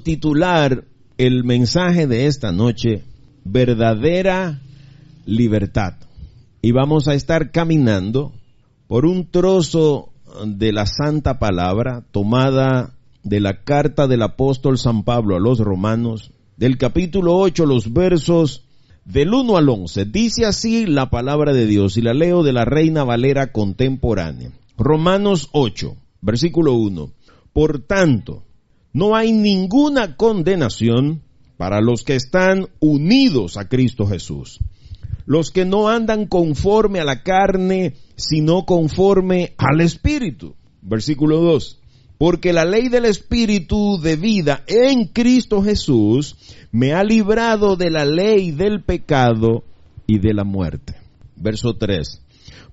titular el mensaje de esta noche, verdadera libertad. Y vamos a estar caminando por un trozo de la Santa Palabra tomada de la carta del apóstol San Pablo a los Romanos, del capítulo 8, los versos del 1 al 11. Dice así la palabra de Dios, y la leo de la Reina Valera contemporánea. Romanos 8, versículo 1. Por tanto, no hay ninguna condenación para los que están unidos a Cristo Jesús, los que no andan conforme a la carne, sino conforme al Espíritu. Versículo 2. Porque la ley del Espíritu de vida en Cristo Jesús me ha librado de la ley del pecado y de la muerte. Verso 3.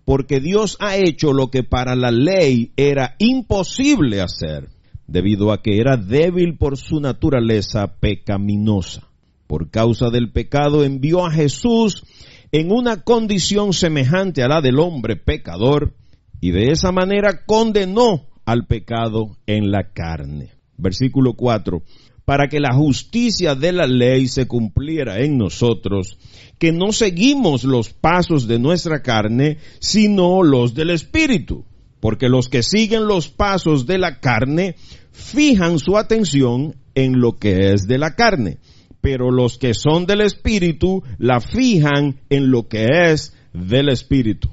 Porque Dios ha hecho lo que para la ley era imposible hacer, debido a que era débil por su naturaleza pecaminosa. Por causa del pecado envió a Jesús en una condición semejante a la del hombre pecador, y de esa manera condenó al pecado en la carne. Versículo 4. Para que la justicia de la ley se cumpliera en nosotros, que no seguimos los pasos de nuestra carne, sino los del Espíritu. Porque los que siguen los pasos de la carne fijan su atención en lo que es de la carne, pero los que son del Espíritu la fijan en lo que es del Espíritu.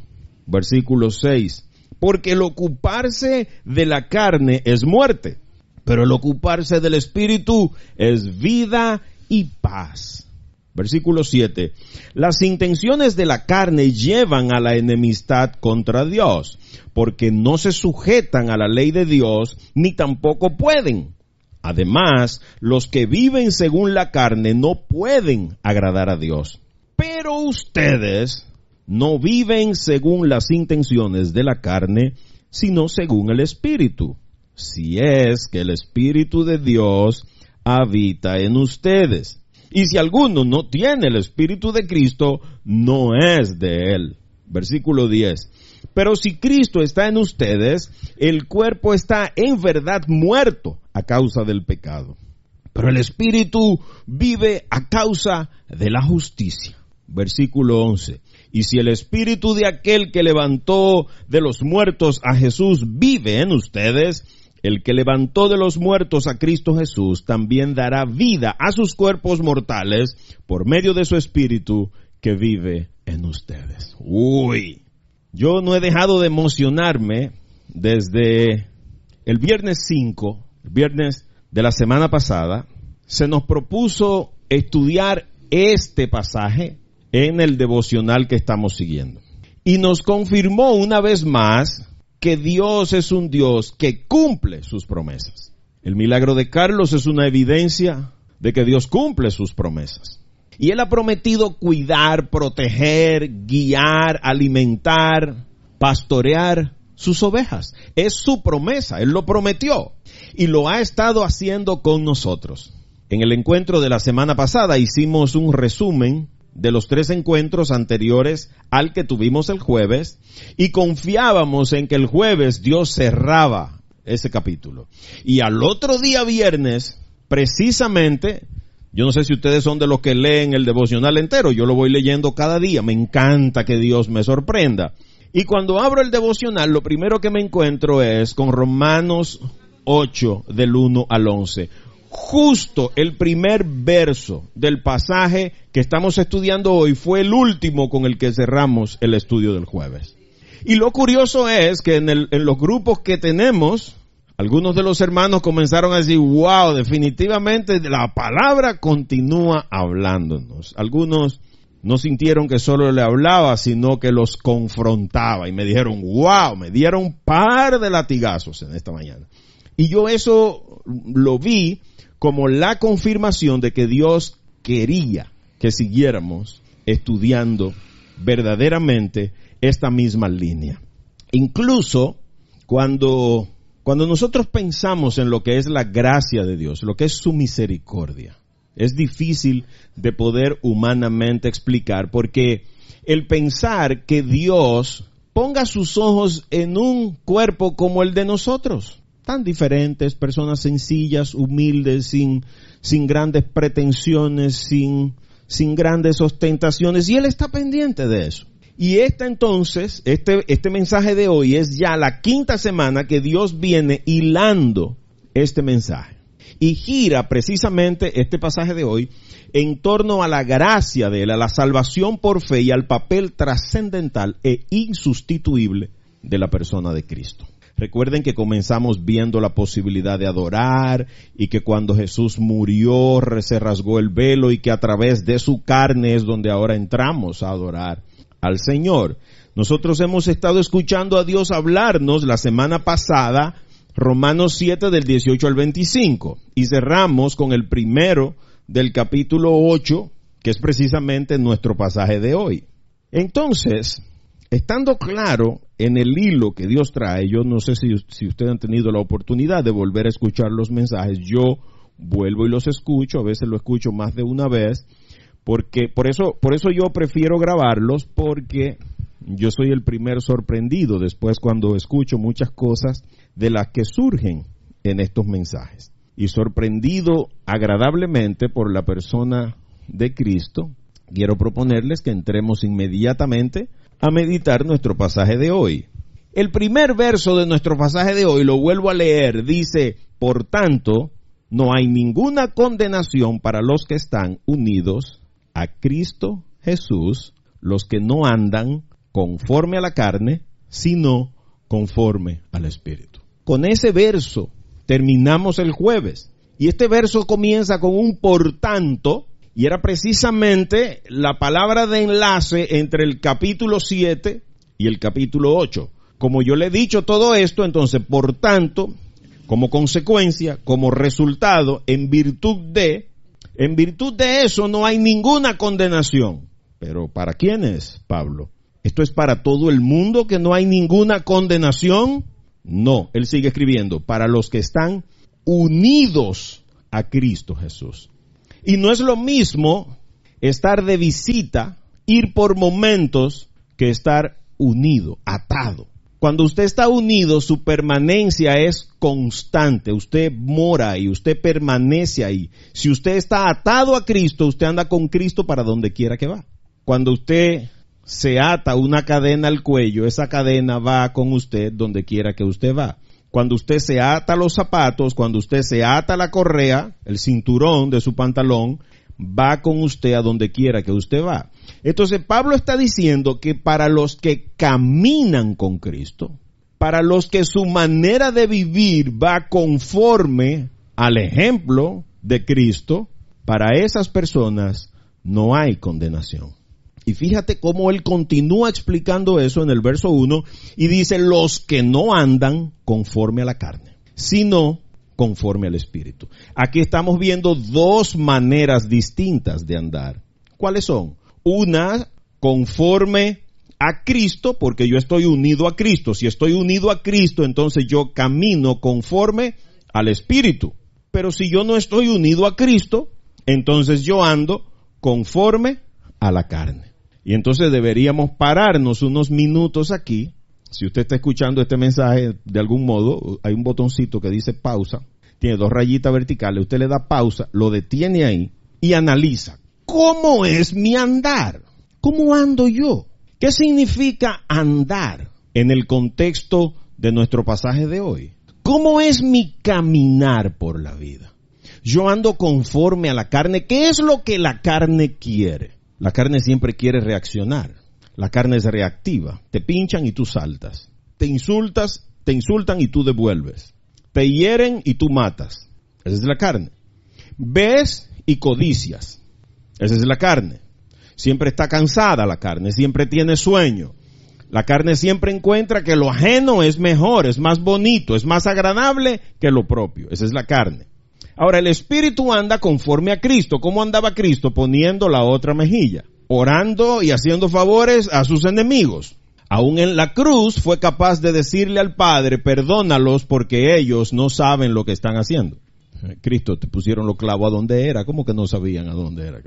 Versículo 6. Porque el ocuparse de la carne es muerte, pero el ocuparse del Espíritu es vida y paz. Versículo 7. Las intenciones de la carne llevan a la enemistad contra Dios, porque no se sujetan a la ley de Dios, ni tampoco pueden. Además, los que viven según la carne no pueden agradar a Dios. Pero ustedes no viven según las intenciones de la carne, sino según el Espíritu, si es que el Espíritu de Dios habita en ustedes. Y si alguno no tiene el Espíritu de Cristo, no es de él. Versículo 10. Pero si Cristo está en ustedes, el cuerpo está en verdad muerto a causa del pecado, pero el Espíritu vive a causa de la justicia. Versículo 11. Y si el Espíritu de aquel que levantó de los muertos a Jesús vive en ustedes, el que levantó de los muertos a Cristo Jesús también dará vida a sus cuerpos mortales por medio de su Espíritu que vive en ustedes. Uy, yo no he dejado de emocionarme desde el viernes 5, el viernes de la semana pasada. Se nos propuso estudiar este pasaje en el devocional que estamos siguiendo. Y nos confirmó una vez más que Dios es un Dios que cumple sus promesas. El milagro de Carlos es una evidencia de que Dios cumple sus promesas. Y Él ha prometido cuidar, proteger, guiar, alimentar, pastorear sus ovejas. Es su promesa, Él lo prometió. Y lo ha estado haciendo con nosotros. En el encuentro de la semana pasada hicimos un resumen de los 3 encuentros anteriores al que tuvimos el jueves, y confiábamos en que el jueves Dios cerraba ese capítulo. Y al otro día viernes, precisamente, yo no sé si ustedes son de los que leen el devocional entero, yo lo voy leyendo cada día, me encanta que Dios me sorprenda. Y cuando abro el devocional, lo primero que me encuentro es con Romanos 8, del 1 al 11. Justo el primer verso del pasaje que estamos estudiando hoy fue el último con el que cerramos el estudio del jueves. Y lo curioso es que en los grupos que tenemos, algunos de los hermanos comenzaron a decir, wow, definitivamente la palabra continúa hablándonos. Algunos no sintieron que solo le hablaba, sino que los confrontaba. Y me dijeron, wow, me dieron un par de latigazos en esta mañana. Y yo eso lo vi como la confirmación de que Dios quería que siguiéramos estudiando verdaderamente esta misma línea. Incluso cuando nosotros pensamos en lo que es la gracia de Dios, lo que es su misericordia, es difícil de poder humanamente explicar, porque el pensar que Dios ponga sus ojos en un cuerpo como el de nosotros, tan diferentes, personas sencillas, humildes, sin grandes pretensiones, sin grandes ostentaciones, y Él está pendiente de eso. Y entonces, este mensaje de hoy es ya la quinta semana que Dios viene hilando este mensaje. Y gira precisamente este pasaje de hoy en torno a la gracia de Él, a la salvación por fe y al papel trascendental e insustituible de la persona de Cristo. Recuerden que comenzamos viendo la posibilidad de adorar y que cuando Jesús murió se rasgó el velo y que a través de su carne es donde ahora entramos a adorar al Señor. Nosotros hemos estado escuchando a Dios hablarnos la semana pasada, Romanos 7 del 18 al 25, y cerramos con el primero del capítulo 8, que es precisamente nuestro pasaje de hoy. Entonces, estando claro en el hilo que Dios trae, yo no sé si ustedes han tenido la oportunidad de volver a escuchar los mensajes, yo vuelvo y los escucho, a veces lo escucho más de una vez, porque por eso yo prefiero grabarlos, porque yo soy el primer sorprendido después cuando escucho muchas cosas de las que surgen en estos mensajes. Y sorprendido agradablemente por la persona de Cristo, quiero proponerles que entremos inmediatamente a meditar nuestro pasaje de hoy. El primer verso de nuestro pasaje de hoy, lo vuelvo a leer, dice: por tanto, no hay ninguna condenación para los que están unidos a Cristo Jesús, los que no andan conforme a la carne, sino conforme al Espíritu. Con ese verso terminamos el jueves. Y este verso comienza con un por tanto, y era precisamente la palabra de enlace entre el capítulo 7 y el capítulo 8. Como yo le he dicho todo esto, entonces, por tanto, como consecuencia, como resultado, en virtud de eso no hay ninguna condenación. Pero ¿para quién es, Pablo? ¿Esto es para todo el mundo que no hay ninguna condenación? No, él sigue escribiendo, para los que están unidos a Cristo Jesús. Y no es lo mismo estar de visita, ir por momentos, que estar unido, atado. Cuando usted está unido, su permanencia es constante. Usted mora ahí, usted permanece ahí. Si usted está atado a Cristo, usted anda con Cristo para donde quiera que va. Cuando usted se ata una cadena al cuello, esa cadena va con usted donde quiera que usted va. Cuando usted se ata los zapatos, cuando usted se ata la correa, el cinturón de su pantalón, va con usted a donde quiera que usted va. Entonces Pablo está diciendo que para los que caminan con Cristo, para los que su manera de vivir va conforme al ejemplo de Cristo, para esas personas no hay condenación. Y fíjate cómo él continúa explicando eso en el verso 1 y dice: los que no andan conforme a la carne, sino conforme al Espíritu. Aquí estamos viendo dos maneras distintas de andar. ¿Cuáles son? Una, conforme a Cristo, porque yo estoy unido a Cristo. Si estoy unido a Cristo, entonces yo camino conforme al Espíritu. Pero si yo no estoy unido a Cristo, entonces yo ando conforme a la carne. Y entonces deberíamos pararnos unos minutos aquí. Si usted está escuchando este mensaje de algún modo, hay un botoncito que dice pausa. Tiene dos rayitas verticales. Usted le da pausa, lo detiene ahí y analiza. ¿Cómo es mi andar? ¿Cómo ando yo? ¿Qué significa andar en el contexto de nuestro pasaje de hoy? ¿Cómo es mi caminar por la vida? Yo ando conforme a la carne. ¿Qué es lo que la carne quiere? La carne siempre quiere reaccionar. La carne es reactiva. Te pinchan y tú saltas. Te insultan y tú devuelves. Te hieren y tú matas. Esa es la carne. Ves y codicias. Esa es la carne. Siempre está cansada la carne. Siempre tiene sueño. La carne siempre encuentra que lo ajeno es mejor, es más bonito, es más agradable que lo propio. Esa es la carne. Ahora, el espíritu anda conforme a Cristo. ¿Cómo andaba Cristo? Poniendo la otra mejilla, orando y haciendo favores a sus enemigos. Aún en la cruz fue capaz de decirle al Padre: perdónalos porque ellos no saben lo que están haciendo. Cristo, te pusieron los clavos a donde era. ¿Cómo que no sabían a dónde era?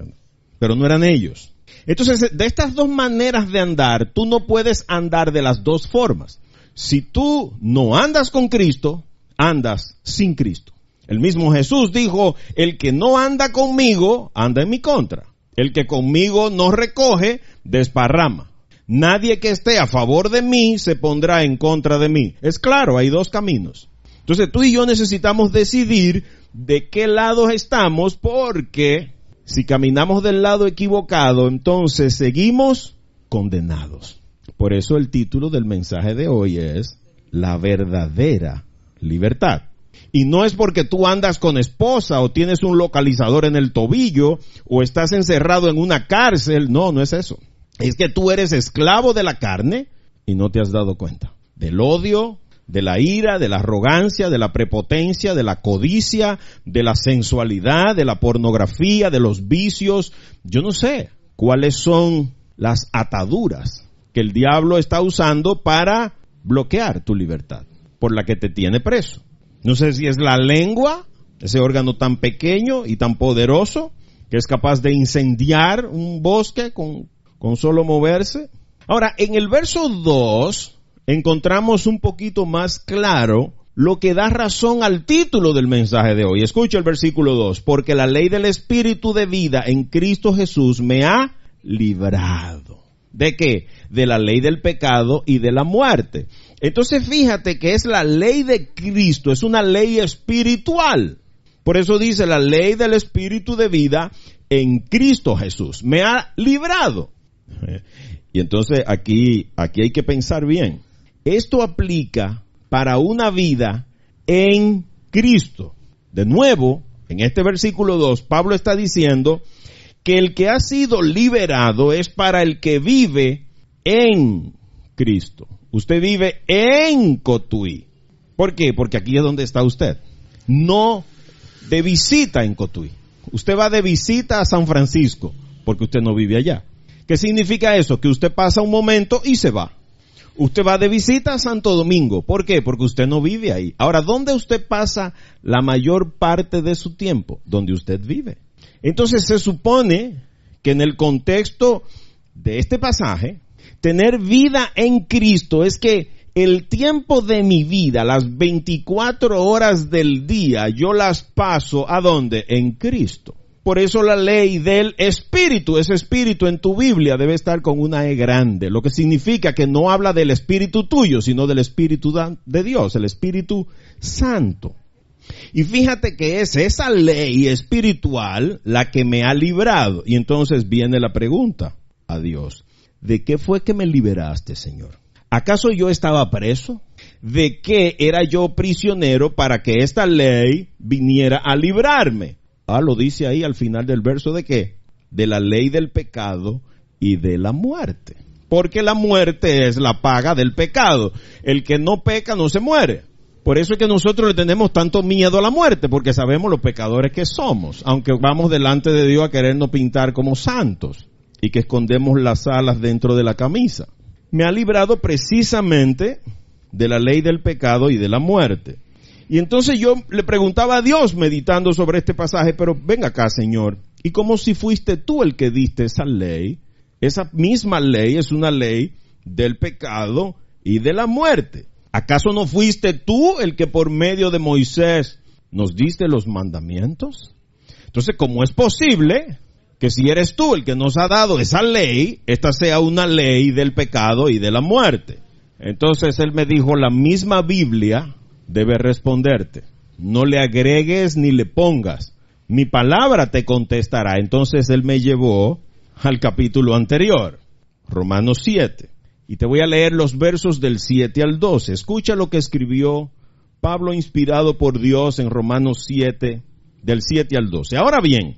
Pero no eran ellos. Entonces, de estas dos maneras de andar, tú no puedes andar de las dos formas. Si tú no andas con Cristo, andas sin Cristo. El mismo Jesús dijo, el que no anda conmigo, anda en mi contra. El que conmigo no recoge, desparrama. Nadie que esté a favor de mí se pondrá en contra de mí. Es claro, hay dos caminos. Entonces tú y yo necesitamos decidir de qué lado estamos, porque si caminamos del lado equivocado, entonces seguimos condenados. Por eso el título del mensaje de hoy es La verdadera libertad. Y no es porque tú andas con esposa o tienes un localizador en el tobillo o estás encerrado en una cárcel. No, no es eso. Es que tú eres esclavo de la carne y no te has dado cuenta. Del odio, de la ira, de la arrogancia, de la prepotencia, de la codicia, de la sensualidad, de la pornografía, de los vicios. Yo no sé cuáles son las ataduras que el diablo está usando para bloquear tu libertad, por la que te tiene preso. No sé si es la lengua, ese órgano tan pequeño y tan poderoso que es capaz de incendiar un bosque con solo moverse. Ahora, en el verso 2 encontramos un poquito más claro lo que da razón al título del mensaje de hoy. Escucha el versículo 2. Porque la ley del Espíritu de vida en Cristo Jesús me ha librado. ¿De qué? De la ley del pecado y de la muerte. Entonces fíjate que es la ley de Cristo, es una ley espiritual. Por eso dice la ley del Espíritu de vida en Cristo Jesús. Me ha librado. Y entonces aquí hay que pensar bien. Esto aplica para una vida en Cristo. De nuevo, en este versículo 2, Pablo está diciendo que el que ha sido liberado es para el que vive en Cristo. Usted vive en Cotuí. ¿Por qué? Porque aquí es donde está usted. No de visita en Cotuí. Usted va de visita a San Francisco porque usted no vive allá. ¿Qué significa eso? Que usted pasa un momento y se va. Usted va de visita a Santo Domingo. ¿Por qué? Porque usted no vive ahí. Ahora, ¿dónde usted pasa la mayor parte de su tiempo? Donde usted vive. Entonces se supone que en el contexto de este pasaje, tener vida en Cristo es que el tiempo de mi vida, las 24 horas del día, yo las paso ¿a dónde? En Cristo. Por eso la ley del Espíritu, ese Espíritu en tu Biblia debe estar con una E grande, lo que significa que no habla del Espíritu tuyo, sino del Espíritu de Dios, el Espíritu Santo. Y fíjate que es esa ley espiritual la que me ha librado. Y entonces viene la pregunta a Dios: ¿de qué fue que me liberaste, Señor? ¿Acaso yo estaba preso? ¿De qué era yo prisionero para que esta ley viniera a librarme? Lo dice ahí al final del verso, ¿de qué? De la ley del pecado y de la muerte. Porque la muerte es la paga del pecado. El que no peca no se muere. Por eso es que nosotros le tenemos tanto miedo a la muerte, porque sabemos los pecadores que somos, aunque vamos delante de Dios a querernos pintar como santos y que escondemos las alas dentro de la camisa. Me ha librado precisamente de la ley del pecado y de la muerte. Y entonces yo le preguntaba a Dios meditando sobre este pasaje, pero ven acá, Señor, y como si fuiste tú el que diste esa ley misma ley es una ley del pecado y de la muerte. ¿Acaso no fuiste tú el que por medio de Moisés nos diste los mandamientos? Entonces, ¿cómo es posible que si eres tú el que nos ha dado esa ley, esta sea una ley del pecado y de la muerte? Entonces él me dijo, la misma Biblia debe responderte. No le agregues ni le pongas. Mi palabra te contestará. Entonces él me llevó al capítulo anterior, Romanos 7. Y te voy a leer los versos del 7 al 12. Escucha lo que escribió Pablo inspirado por Dios en Romanos 7, del 7 al 12. Ahora bien,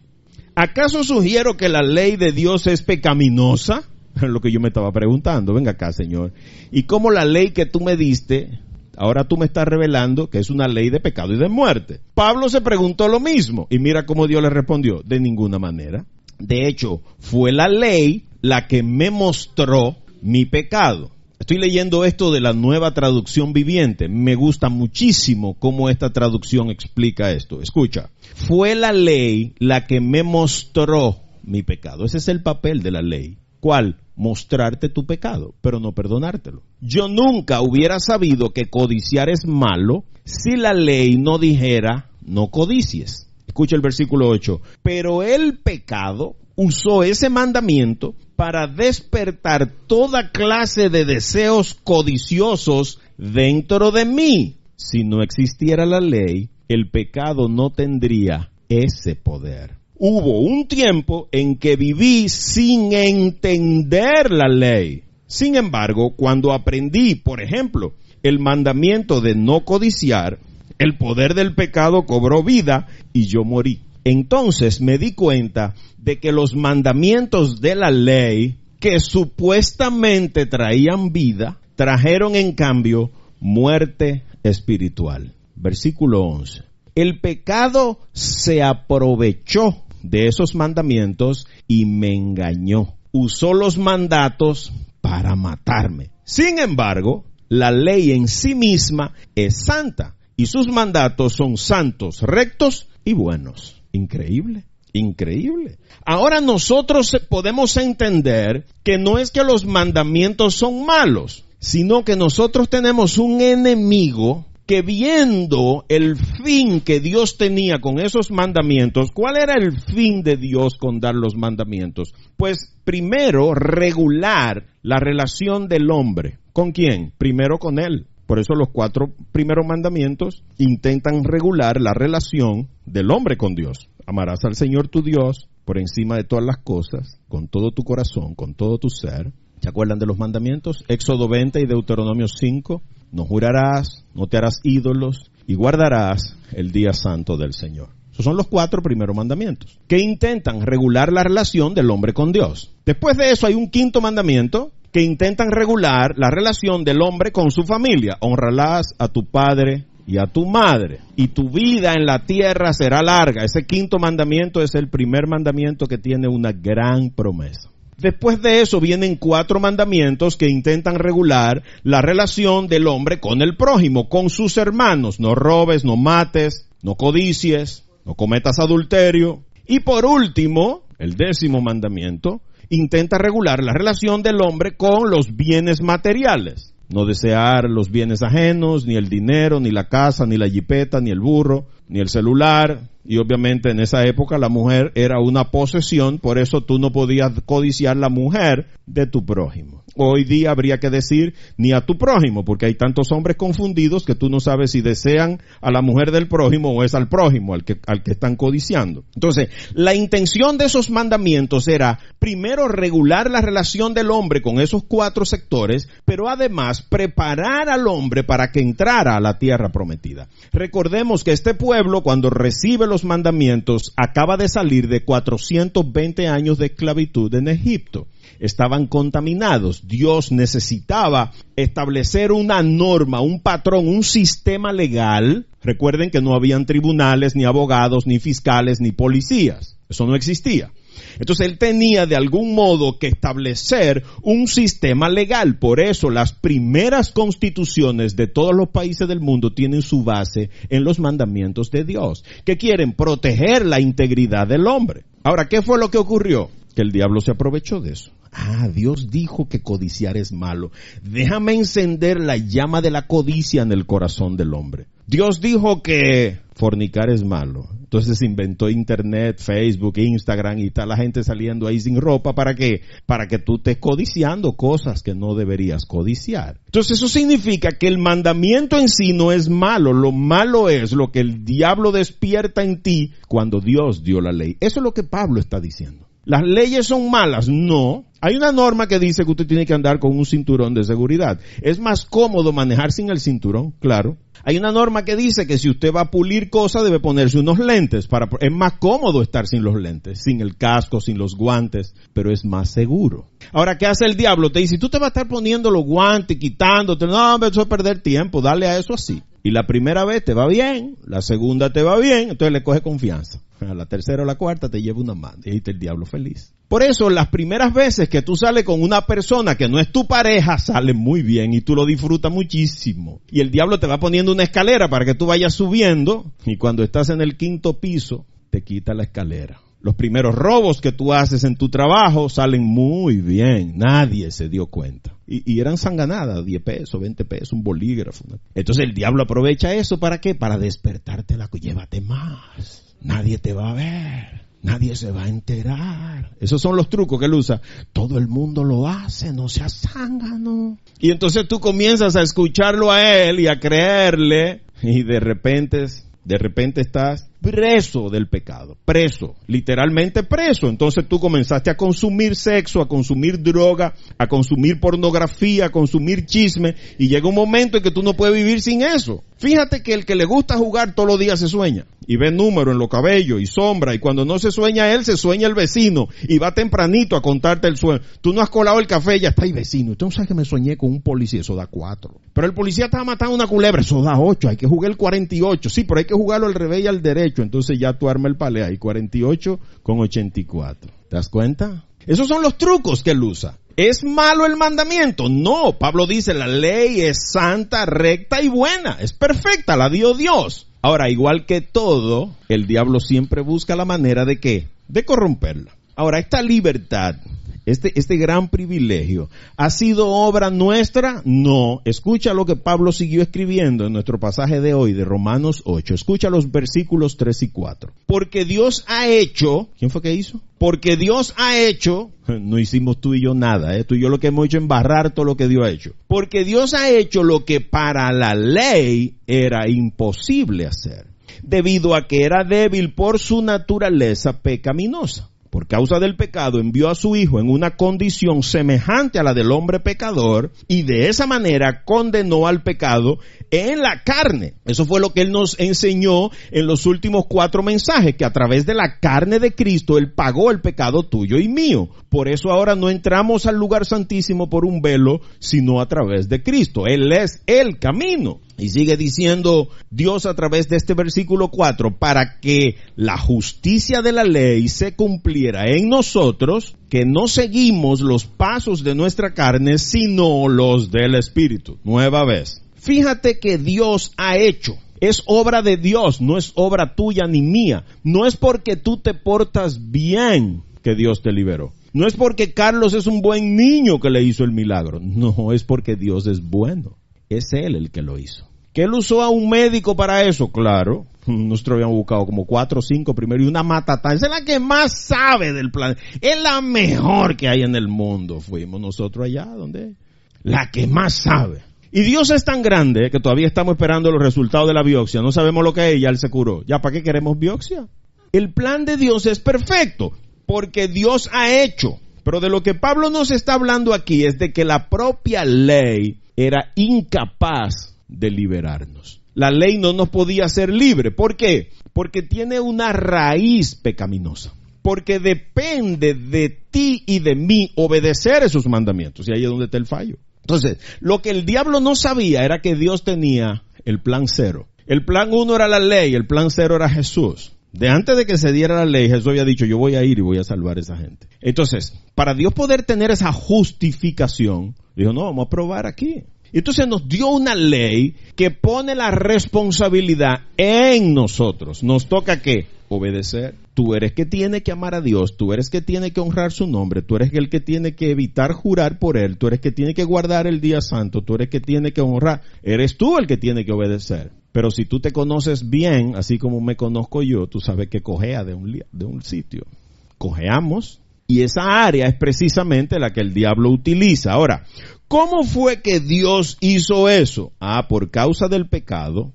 ¿acaso sugiero que la ley de Dios es pecaminosa? Es lo que yo me estaba preguntando. Venga acá, Señor. ¿Y cómo la ley que tú me diste, ahora tú me estás revelando que es una ley de pecado y de muerte? Pablo se preguntó lo mismo. Y mira cómo Dios le respondió. De ninguna manera. De hecho, fue la ley la que me mostró mi pecado. Estoy leyendo esto de la Nueva Traducción Viviente. Me gusta muchísimo cómo esta traducción explica esto. Escucha. Fue la ley la que me mostró mi pecado. Ese es el papel de la ley. ¿Cuál? mostrarte tu pecado, pero no perdonártelo. Yo nunca hubiera sabido que codiciar es malo si la ley no dijera no codicies. Escucha el versículo 8. Pero el pecado usó ese mandamiento para despertar toda clase de deseos codiciosos dentro de mí. Si no existiera la ley, el pecado no tendría ese poder. Hubo un tiempo en que viví sin entender la ley. Sin embargo, cuando aprendí, por ejemplo, el mandamiento de no codiciar, el poder del pecado cobró vida y yo morí. Entonces me di cuenta de que los mandamientos de la ley, que supuestamente traían vida, trajeron en cambio muerte espiritual. Versículo 11. El pecado se aprovechó de esos mandamientos y me engañó. Usó los mandatos para matarme. Sin embargo, la ley en sí misma es santa y sus mandatos son santos, rectos y buenos. Increíble, increíble. Ahora nosotros podemos entender que no es que los mandamientos son malos, sino que nosotros tenemos un enemigo que, viendo el fin que Dios tenía con esos mandamientos, ¿cuál era el fin de Dios con dar los mandamientos? Pues primero, regular la relación del hombre. ¿Con quién? Primero con él. Por eso los 4 primeros mandamientos intentan regular la relación del hombre con Dios. Amarás al Señor tu Dios por encima de todas las cosas, con todo tu corazón, con todo tu ser. ¿Se acuerdan de los mandamientos? Éxodo 20 y Deuteronomio 5. No jurarás, no te harás ídolos y guardarás el día santo del Señor. Esos son los 4 primeros mandamientos que intentan regular la relación del hombre con Dios. Después de eso hay un 5º mandamiento que intentan regular la relación del hombre con su familia. Honrarás a tu padre y a tu madre, y tu vida en la tierra será larga. Ese 5º mandamiento es el primer mandamiento que tiene una gran promesa. Después de eso vienen 4 mandamientos que intentan regular la relación del hombre con el prójimo, con sus hermanos. No robes, no mates, no codicies, no cometas adulterio. Y por último, el 10º mandamiento intenta regular la relación del hombre con los bienes materiales. No desear los bienes ajenos, ni el dinero, ni la casa, ni la jipeta, ni el burro, ni el celular. Y obviamente en esa época la mujer era una posesión, por eso tú no podías codiciar la mujer de tu prójimo. Hoy día habría que decir ni a tu prójimo, porque hay tantos hombres confundidos que tú no sabes si desean a la mujer del prójimo o es al prójimo al que están codiciando. Entonces, la intención de esos mandamientos era primero regular la relación del hombre con esos 4 sectores, pero además preparar al hombre para que entrara a la tierra prometida. Recordemos que este pueblo, cuando recibe los mandamientos, acaba de salir de 420 años de esclavitud en Egipto. Estaban contaminados. Dios necesitaba establecer una norma, un patrón, un sistema legal. Recuerden que no habían tribunales, ni abogados, ni fiscales, ni policías. Eso no existía. Entonces él tenía de algún modo que establecer un sistema legal. Por eso las primeras constituciones de todos los países del mundo tienen su base en los mandamientos de Dios, que quieren proteger la integridad del hombre. Ahora, ¿qué fue lo que ocurrió? Que el diablo se aprovechó de eso. Dios dijo que codiciar es malo. Déjame encender la llama de la codicia en el corazón del hombre. Dios dijo que fornicar es malo. Entonces se inventó internet, Facebook, Instagram y está la gente saliendo ahí sin ropa. ¿Para qué? Para que tú estés codiciando cosas que no deberías codiciar. Entonces eso significa que el mandamiento en sí no es malo. Lo malo es lo que el diablo despierta en ti cuando Dios dio la ley. Eso es lo que Pablo está diciendo. ¿Las leyes son malas? No. Hay una norma que dice que usted tiene que andar con un cinturón de seguridad. ¿Es más cómodo manejar sin el cinturón? Claro. Hay una norma que dice que si usted va a pulir cosas debe ponerse unos lentes. Es más cómodo estar sin los lentes, sin el casco, sin los guantes, pero es más seguro. Ahora, ¿qué hace el diablo? Te dice, tú te vas a estar poniendo los guantes, quitándote. No, eso es perder tiempo, dale a eso así. Y la primera vez te va bien, la segunda te va bien, entonces le coge confianza. A la tercera o la cuarta te lleva una mano y ahí está el diablo feliz. Por eso las primeras veces que tú sales con una persona que no es tu pareja, sale muy bien y tú lo disfrutas muchísimo. Y el diablo te va poniendo una escalera para que tú vayas subiendo y cuando estás en el 5º piso, te quita la escalera. Los primeros robos que tú haces en tu trabajo salen muy bien. Nadie se dio cuenta. Y eran sanganadas, 10 pesos, 20 pesos, un bolígrafo. Entonces el diablo aprovecha eso, ¿para qué? Para despertarte llévate más. Nadie te va a ver. Nadie se va a enterar. Esos son los trucos que él usa. Todo el mundo lo hace, no seas zángano. Y entonces tú comienzas a escucharlo a él y a creerle. Y de repente estás preso del pecado. Preso. Literalmente preso. Entonces tú comenzaste a consumir sexo, a consumir droga, a consumir pornografía, a consumir chisme. Y llega un momento en que tú no puedes vivir sin eso. Fíjate que el que le gusta jugar todos los días se sueña. Y ve número en los cabellos y sombra. Y cuando no se sueña él, se sueña el vecino. Y va tempranito a contarte el sueño. Tú no has colado el café, ya está ahí vecino. Usted no sabe que me soñé con un policía, eso da 4. Pero el policía estaba matando una culebra, eso da 8. Hay que jugar el 48. Sí, pero hay que jugarlo al revés y al derecho. Entonces ya tú armas el palé ahí, 48 con 84. ¿Te das cuenta? Esos son los trucos que él usa. ¿Es malo el mandamiento? No, Pablo dice la ley es santa, recta y buena. Es perfecta, la dio Dios. Ahora, igual que todo, el diablo siempre busca la manera de ¿qué? De corromperla. Ahora, esta libertad, este gran privilegio, ¿ha sido obra nuestra? No. Escucha lo que Pablo siguió escribiendo en nuestro pasaje de hoy, de Romanos 8. Escucha los versículos 3 y 4. Porque Dios ha hecho, ¿quién fue que hizo? Porque Dios ha hecho, no hicimos tú y yo nada, tú y yo lo que hemos hecho es embarrar todo lo que Dios ha hecho. Porque Dios ha hecho lo que para la ley era imposible hacer, debido a que era débil por su naturaleza pecaminosa. Por causa del pecado envió a su Hijo en una condición semejante a la del hombre pecador y de esa manera condenó al pecado en la carne. Eso fue lo que Él nos enseñó en los últimos 4 mensajes, que a través de la carne de Cristo Él pagó el pecado tuyo y mío. Por eso ahora no entramos al lugar santísimo por un velo, sino a través de Cristo. Él es el camino. Y sigue diciendo Dios a través de este versículo 4, para que la justicia de la ley se cumpliera en nosotros, que no seguimos los pasos de nuestra carne, sino los del Espíritu. Nueva vez. Fíjate que Dios ha hecho. Es obra de Dios, no es obra tuya ni mía. No es porque tú te portas bien que Dios te liberó. No es porque Carlos es un buen niño que le hizo el milagro. No, es porque Dios es bueno. Es Él el que lo hizo. ¿Que Él usó a un médico para eso? Claro. Nosotros habíamos buscado como 4 o 5 primero y una matatán. Esa es la que más sabe del planeta. Es la mejor que hay en el mundo. Fuimos nosotros allá, ¿dónde? La que más sabe. Y Dios es tan grande que todavía estamos esperando los resultados de la biopsia. No sabemos lo que es, ya Él se curó. ¿Ya para qué queremos biopsia? El plan de Dios es perfecto, porque Dios ha hecho. Pero de lo que Pablo nos está hablando aquí es de que la propia ley era incapaz de liberarnos. La ley no nos podía hacer libre. ¿Por qué? Porque tiene una raíz pecaminosa. Porque depende de ti y de mí obedecer esos mandamientos. Y ahí es donde está el fallo. Entonces, lo que el diablo no sabía era que Dios tenía el plan 0. El plan 1 era la ley, el plan 0 era Jesús. De antes de que se diera la ley, Jesús había dicho, yo voy a ir y voy a salvar a esa gente. Entonces, para Dios poder tener esa justificación, dijo, no, vamos a probar aquí. Entonces nos dio una ley que pone la responsabilidad en nosotros. Nos toca ¿qué? Obedecer. Tú eres que tiene que amar a Dios, tú eres que tiene que honrar su nombre, tú eres el que tiene que evitar jurar por Él, tú eres que tiene que guardar el día santo, tú eres que tiene que honrar, eres tú el que tiene que obedecer. Pero si tú te conoces bien, así como me conozco yo, tú sabes que cojea de un sitio. Cojeamos. Y esa área es precisamente la que el diablo utiliza. Ahora, ¿cómo fue que Dios hizo eso? Por causa del pecado,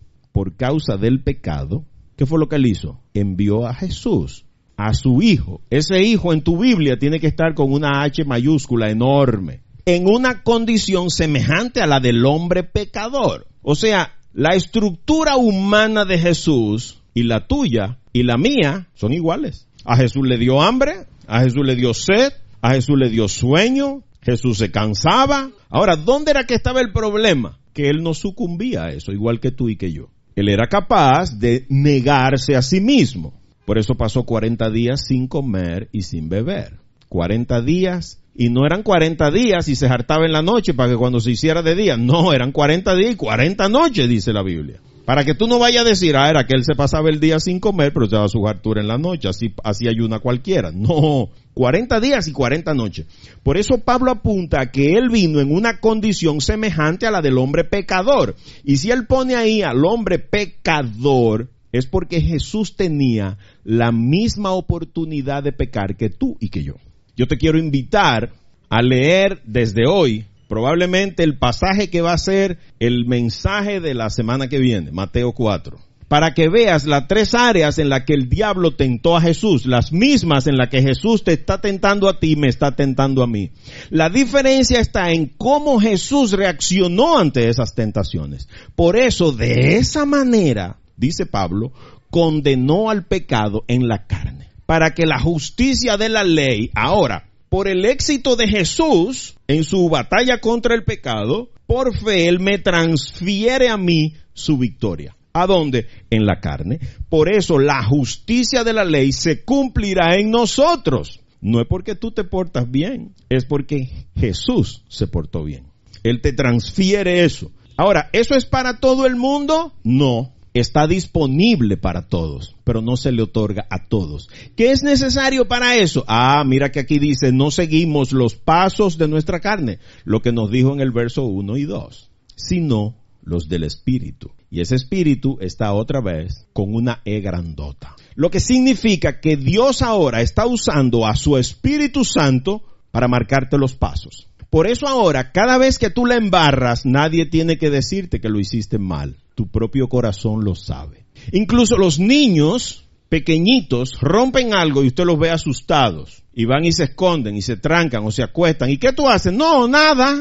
¿qué fue lo que Él hizo? Envió a Jesús, a su Hijo. Ese Hijo en tu Biblia tiene que estar con una H mayúscula enorme, en una condición semejante a la del hombre pecador. O sea, la estructura humana de Jesús y la tuya y la mía son iguales. A Jesús le dio hambre, a Jesús le dio sed, a Jesús le dio sueño, Jesús se cansaba. Ahora, ¿dónde era que estaba el problema? Que Él no sucumbía a eso, igual que tú y que yo. Él era capaz de negarse a sí mismo. Por eso pasó 40 días sin comer y sin beber. 40 días, y no eran 40 días y se hartaba en la noche para que cuando se hiciera de día. No, eran 40 días y 40 noches, dice la Biblia. Para que tú no vayas a decir, era que él se pasaba el día sin comer, pero se daba su hartura en la noche, así ayuna cualquiera. No, 40 días y 40 noches. Por eso Pablo apunta a que él vino en una condición semejante a la del hombre pecador. Y si él pone ahí al hombre pecador, es porque Jesús tenía la misma oportunidad de pecar que tú y que yo. Yo te quiero invitar a leer desde hoy probablemente el pasaje que va a ser el mensaje de la semana que viene, Mateo 4, para que veas las 3 áreas en las que el diablo tentó a Jesús, las mismas en las que Jesús te está tentando a ti, me está tentando a mí. La diferencia está en cómo Jesús reaccionó ante esas tentaciones. Por eso, de esa manera, dice Pablo, condenó al pecado en la carne, para que la justicia de la ley, ahora, por el éxito de Jesús en su batalla contra el pecado, por fe Él me transfiere a mí su victoria. ¿A dónde? En la carne. Por eso la justicia de la ley se cumplirá en nosotros. No es porque tú te portas bien, es porque Jesús se portó bien. Él te transfiere eso. Ahora, ¿eso es para todo el mundo? No. Está disponible para todos, pero no se le otorga a todos. ¿Qué es necesario para eso? Mira que aquí dice, no seguimos los pasos de nuestra carne, lo que nos dijo en el verso 1 y 2, sino los del Espíritu. Y ese Espíritu está otra vez con una E grandota. Lo que significa que Dios ahora está usando a su Espíritu Santo para marcarte los pasos. Por eso ahora, cada vez que tú la embarras, nadie tiene que decirte que lo hiciste mal. Tu propio corazón lo sabe. Incluso los niños pequeñitos rompen algo y usted los ve asustados. Y van y se esconden y se trancan o se acuestan. ¿Y qué tú haces? No, nada.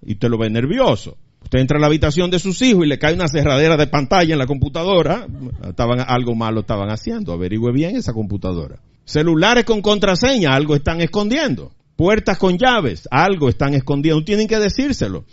Y usted lo ve nervioso. Usted entra a la habitación de sus hijos y le cae una cerradera de pantalla en la computadora. Algo malo estaban haciendo. Averigüe bien esa computadora. Celulares con contraseña, algo están escondiendo. Puertas con llaves, algo están escondiendo. Tienen que decírselo.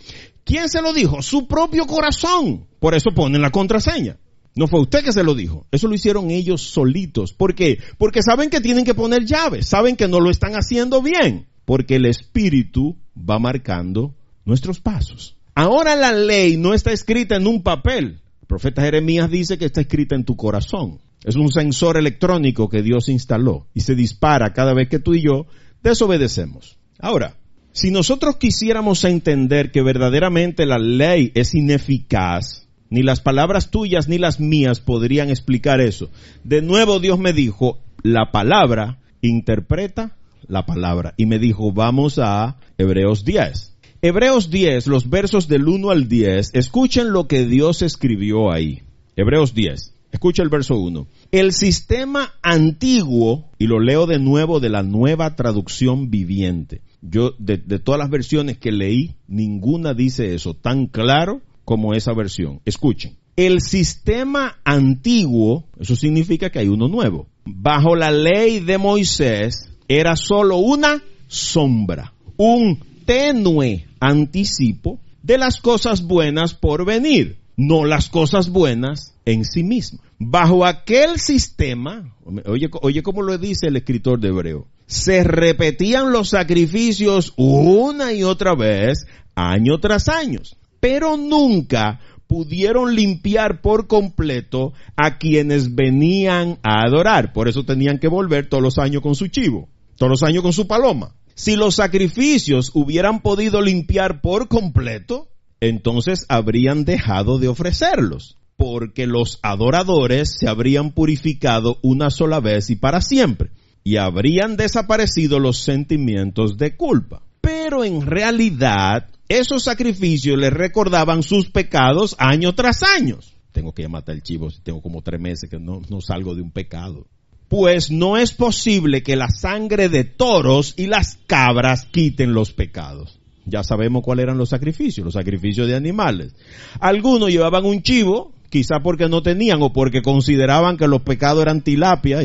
¿Quién se lo dijo? Su propio corazón. Por eso ponen la contraseña. No fue usted que se lo dijo. Eso lo hicieron ellos solitos. ¿Por qué? Porque saben que tienen que poner llaves. Saben que no lo están haciendo bien. Porque el Espíritu va marcando nuestros pasos. Ahora la ley no está escrita en un papel. El profeta Jeremías dice que está escrita en tu corazón. Es un sensor electrónico que Dios instaló y se dispara cada vez que tú y yo desobedecemos. Ahora, si nosotros quisiéramos entender que verdaderamente la ley es ineficaz, ni las palabras tuyas ni las mías podrían explicar eso. De nuevo Dios me dijo, la palabra interpreta la palabra. Y me dijo, vamos a Hebreos 10. Hebreos 10, los versos del 1 al 10, escuchen lo que Dios escribió ahí. Hebreos 10. Escucha el verso 1. El sistema antiguo, y lo leo de nuevo de la Nueva Traducción Viviente. Yo, de todas las versiones que leí, ninguna dice eso tan claro como esa versión. Escuchen. El sistema antiguo, eso significa que hay uno nuevo. Bajo la ley de Moisés, era solo una sombra, un tenue anticipo de las cosas buenas por venir, no las cosas buenas en sí mismas. Bajo aquel sistema, oye cómo lo dice el escritor de Hebreo, se repetían los sacrificios una y otra vez, año tras año, pero nunca pudieron limpiar por completo a quienes venían a adorar. Por eso tenían que volver todos los años con su chivo, todos los años con su paloma. Si los sacrificios hubieran podido limpiar por completo, entonces habrían dejado de ofrecerlos, porque los adoradores se habrían purificado una sola vez y para siempre, y habrían desaparecido los sentimientos de culpa. Pero en realidad, esos sacrificios les recordaban sus pecados año tras año. Tengo que matar el chivo, tengo como 3 meses que no salgo de un pecado. Pues no es posible que la sangre de toros y las cabras quiten los pecados. Ya sabemos cuáles eran los sacrificios de animales. Algunos llevaban un chivo, quizá porque no tenían o porque consideraban que los pecados eran tilapia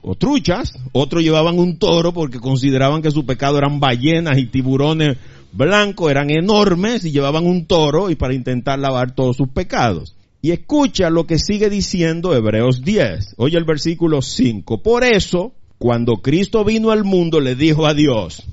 o truchas. Otros llevaban un toro porque consideraban que su pecado eran ballenas y tiburones blancos, eran enormes y llevaban un toro y para intentar lavar todos sus pecados. Y escucha lo que sigue diciendo Hebreos 10. Oye el versículo 5. Por eso, cuando Cristo vino al mundo, le dijo a Dios.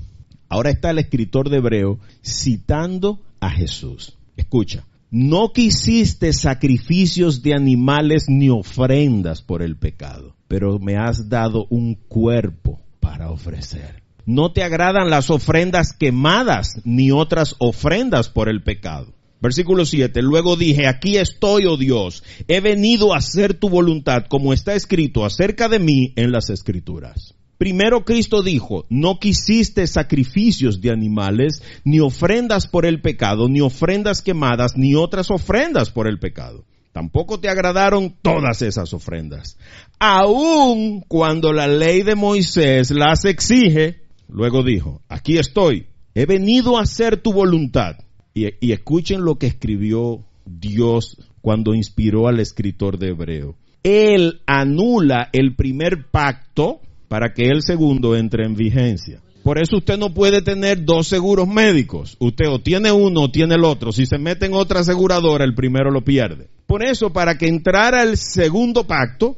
Ahora está el escritor de Hebreo citando a Jesús. Escucha. no quisiste sacrificios de animales ni ofrendas por el pecado, pero me has dado un cuerpo para ofrecer. No te agradan las ofrendas quemadas ni otras ofrendas por el pecado. Versículo 7, luego dije, aquí estoy, oh Dios, he venido a hacer tu voluntad, como está escrito acerca de mí en las Escrituras. Primero Cristo dijo, no quisiste sacrificios de animales, ni ofrendas por el pecado, ni ofrendas quemadas, ni otras ofrendas por el pecado. Tampoco te agradaron todas esas ofrendas. Aun cuando la ley de Moisés las exige, luego dijo, aquí estoy, he venido a hacer tu voluntad. Y escuchen lo que escribió Dios cuando inspiró al escritor de Hebreo. Él anula el primer pacto para que el segundo entre en vigencia. Por eso usted no puede tener dos seguros médicos. Usted o tiene uno o tiene el otro. Si se mete en otra aseguradora, el primero lo pierde. Por eso, para que entrara el segundo pacto,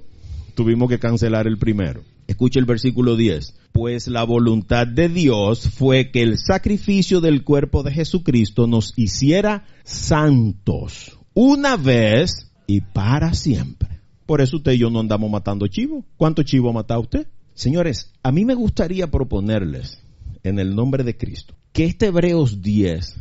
tuvimos que cancelar el primero. Escuche el versículo 10. Pues la voluntad de Dios fue que el sacrificio del cuerpo de Jesucristo nos hiciera santos una vez y para siempre. Por eso usted y yo no andamos matando chivos. ¿Cuántos chivos ha matado usted? Señores, a mí me gustaría proponerles, en el nombre de Cristo, que este Hebreos 10,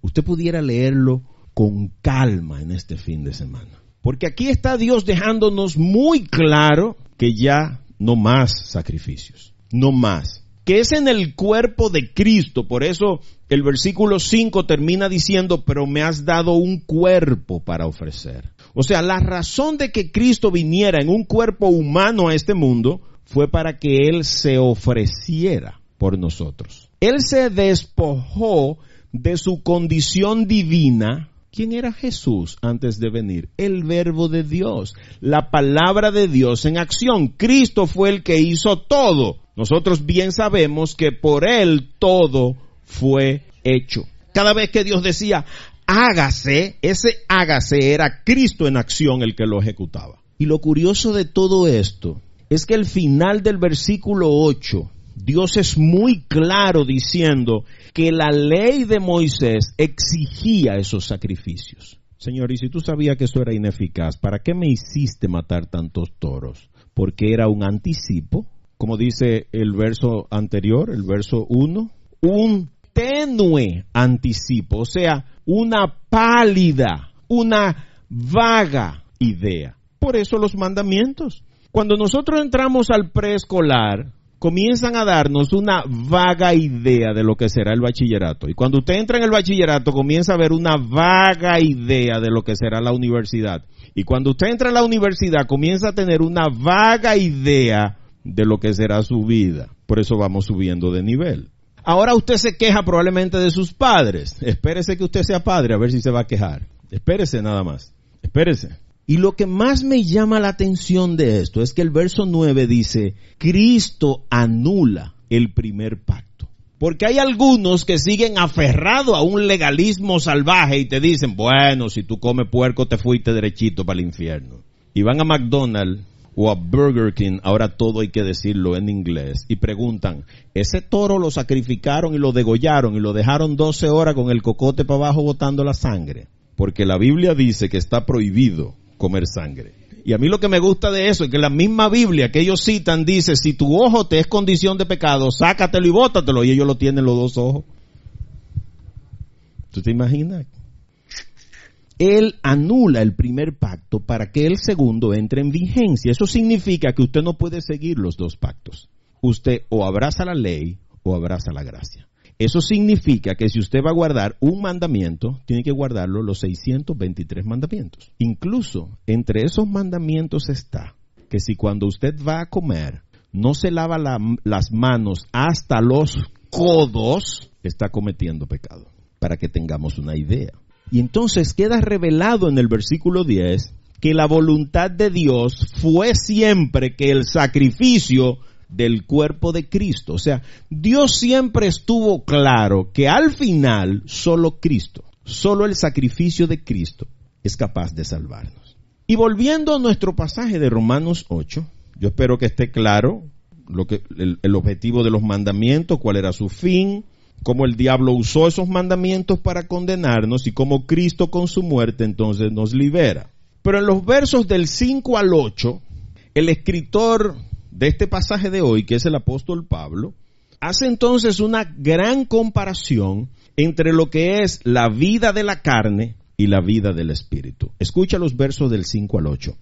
usted pudiera leerlo con calma en este fin de semana. Porque aquí está Dios dejándonos muy claro que ya no más sacrificios, no más. Que es en el cuerpo de Cristo, por eso el versículo 5 termina diciendo, pero me has dado un cuerpo para ofrecer. O sea, la razón de que Cristo viniera en un cuerpo humano a este mundo fue para que Él se ofreciera por nosotros. Él se despojó de su condición divina. ¿Quién era Jesús antes de venir? El Verbo de Dios, la palabra de Dios en acción. Cristo fue el que hizo todo. Nosotros bien sabemos que por Él todo fue hecho. Cada vez que Dios decía, hágase, ese hágase era Cristo en acción el que lo ejecutaba. Y lo curioso de todo esto es que el final del versículo 8, Dios es muy claro diciendo que la ley de Moisés exigía esos sacrificios. Señor, y si tú sabías que eso era ineficaz, ¿para qué me hiciste matar tantos toros? Porque era un anticipo, como dice el verso anterior, el verso 1, un tenue anticipo, o sea, una pálida, una vaga idea. Por eso los mandamientos. Cuando nosotros entramos al preescolar, comienzan a darnos una vaga idea de lo que será el bachillerato. Y cuando usted entra en el bachillerato, comienza a ver una vaga idea de lo que será la universidad. Y cuando usted entra a la universidad, comienza a tener una vaga idea de lo que será su vida. Por eso vamos subiendo de nivel. Ahora usted se queja probablemente de sus padres. Espérese que usted sea padre a ver si se va a quejar. Espérese nada más. Espérese. Y lo que más me llama la atención de esto es que el verso 9 dice, Cristo anula el primer pacto. Porque hay algunos que siguen aferrados a un legalismo salvaje y te dicen, bueno, si tú comes puerco te fuiste derechito para el infierno. Y van a McDonald's o a Burger King, ahora todo hay que decirlo en inglés, y preguntan, ese toro lo sacrificaron y lo degollaron y lo dejaron 12 horas con el cocote para abajo botando la sangre. Porque la Biblia dice que está prohibido comer sangre. Y a mí lo que me gusta de eso es que la misma Biblia que ellos citan dice, si tu ojo te es condición de pecado, sácatelo y bótatelo, y ellos lo tienen los dos ojos. ¿Tú te imaginas? Él anula el primer pacto para que el segundo entre en vigencia. Eso significa que usted no puede seguir los dos pactos. Usted o abraza la ley o abraza la gracia. Eso significa que si usted va a guardar un mandamiento, tiene que guardarlo los 623 mandamientos. Incluso entre esos mandamientos está que si cuando usted va a comer no se lava las manos hasta los codos, está cometiendo pecado. Para que tengamos una idea. Y entonces queda revelado en el versículo 10 que la voluntad de Dios fue siempre que el sacrificio del cuerpo de Cristo. O sea, Dios siempre estuvo claro que al final solo Cristo, solo el sacrificio de Cristo es capaz de salvarnos. Y volviendo a nuestro pasaje de Romanos 8, yo espero que esté claro el objetivo de los mandamientos, cuál era su fin, cómo el diablo usó esos mandamientos para condenarnos y cómo Cristo con su muerte entonces nos libera. Pero en los versos del 5 al 8, el escritor de este pasaje de hoy, que es el apóstol Pablo, hace entonces una gran comparación entre lo que es la vida de la carne y la vida del espíritu. Escucha los versos del 5 al 8.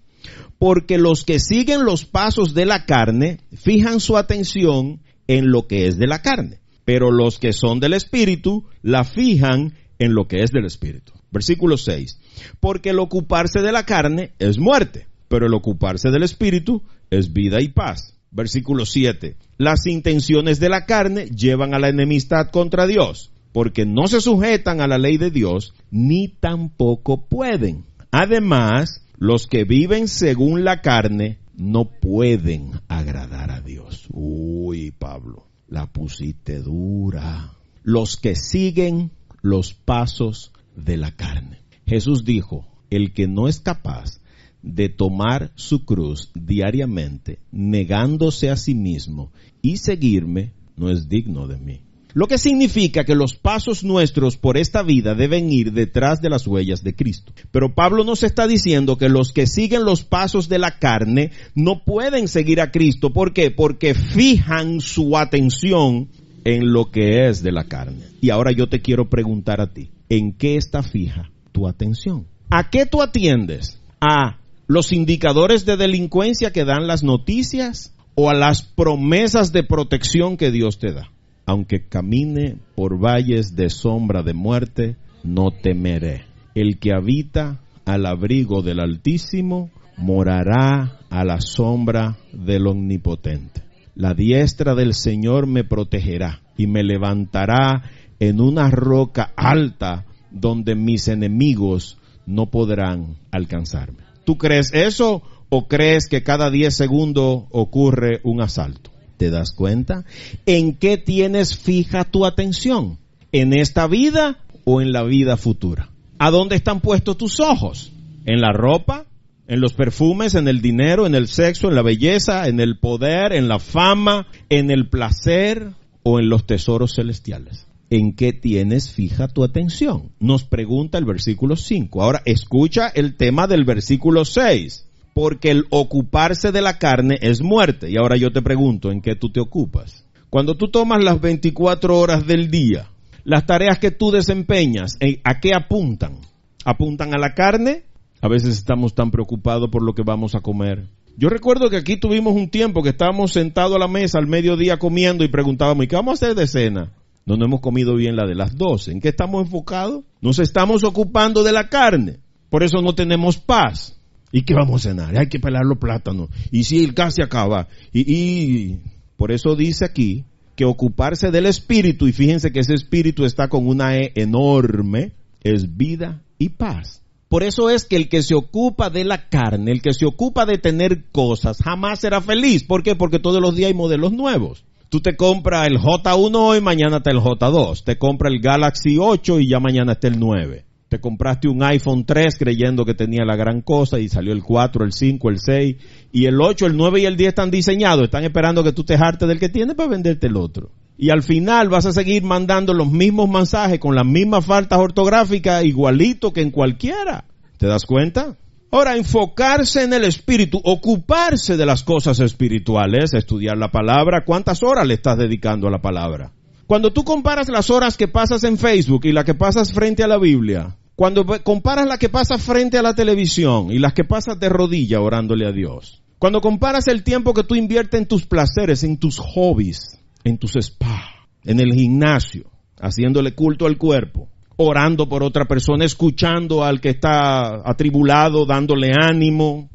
Porque los que siguen los pasos de la carne fijan su atención en lo que es de la carne, pero los que son del espíritu la fijan en lo que es del espíritu. Versículo 6. Porque el ocuparse de la carne es muerte, pero el ocuparse del espíritu es vida y paz. Versículo 7. Las intenciones de la carne llevan a la enemistad contra Dios, porque no se sujetan a la ley de Dios, ni tampoco pueden. Además, los que viven según la carne no pueden agradar a Dios. Uy, Pablo, la pusiste dura. Los que siguen los pasos de la carne. Jesús dijo, el que no es capaz de tomar su cruz diariamente, negándose a sí mismo y seguirme, no es digno de mí. Lo que significa que los pasos nuestros por esta vida deben ir detrás de las huellas de Cristo. Pero Pablo nos está diciendo que los que siguen los pasos de la carne no pueden seguir a Cristo. ¿Por qué? Porque fijan su atención en lo que es de la carne. Y ahora yo te quiero preguntar a ti, ¿en qué está fija tu atención? ¿A qué tú atiendes? ¿A los indicadores de delincuencia que dan las noticias o a las promesas de protección que Dios te da? Aunque camine por valles de sombra de muerte, no temeré. El que habita al abrigo del Altísimo morará a la sombra del Omnipotente. La diestra del Señor me protegerá y me levantará en una roca alta donde mis enemigos no podrán alcanzarme. ¿Tú crees eso o crees que cada 10 segundos ocurre un asalto? ¿Te das cuenta? ¿En qué tienes fija tu atención? ¿En esta vida o en la vida futura? ¿A dónde están puestos tus ojos? ¿En la ropa? ¿En los perfumes? ¿En el dinero? ¿En el sexo? ¿En la belleza? ¿En el poder? ¿En la fama? ¿En el placer? ¿O en los tesoros celestiales? ¿En qué tienes fija tu atención? Nos pregunta el versículo 5. Ahora escucha el tema del versículo 6. Porque el ocuparse de la carne es muerte. Y ahora yo te pregunto, ¿en qué tú te ocupas? Cuando tú tomas las 24 horas del día, las tareas que tú desempeñas, ¿a qué apuntan? ¿Apuntan a la carne? A veces estamos tan preocupados por lo que vamos a comer. Yo recuerdo que aquí tuvimos un tiempo que estábamos sentados a la mesa al mediodía comiendo y preguntábamos, ¿y qué vamos a hacer de cena? No hemos comido bien la de las 12. ¿En qué estamos enfocados? Nos estamos ocupando de la carne. Por eso no tenemos paz. ¿Y qué vamos a cenar? Hay que pelar los plátanos. Y si el gas se acaba. Y por eso dice aquí que ocuparse del espíritu, y fíjense que ese espíritu está con una E enorme, es vida y paz. Por eso es que el que se ocupa de la carne, el que se ocupa de tener cosas, jamás será feliz. ¿Por qué? Porque todos los días hay modelos nuevos. Tú te compras el J1 hoy, mañana está el J2. Te compras el Galaxy 8 y ya mañana está el 9. Te compraste un iPhone 3 creyendo que tenía la gran cosa y salió el 4, el 5, el 6. Y el 8, el 9 y el 10 están diseñados. Están esperando que tú te hartes del que tienes para venderte el otro. Y al final vas a seguir mandando los mismos mensajes con las mismas faltas ortográficas igualito que en cualquiera. ¿Te das cuenta? Ahora, enfocarse en el espíritu, ocuparse de las cosas espirituales, estudiar la palabra. ¿Cuántas horas le estás dedicando a la palabra? Cuando tú comparas las horas que pasas en Facebook y las que pasas frente a la Biblia, cuando comparas las que pasas frente a la televisión y las que pasas de rodilla orándole a Dios, cuando comparas el tiempo que tú inviertes en tus placeres, en tus hobbies, en tus spa, en el gimnasio, haciéndole culto al cuerpo, orando por otra persona, escuchando al que está atribulado, dándole ánimo,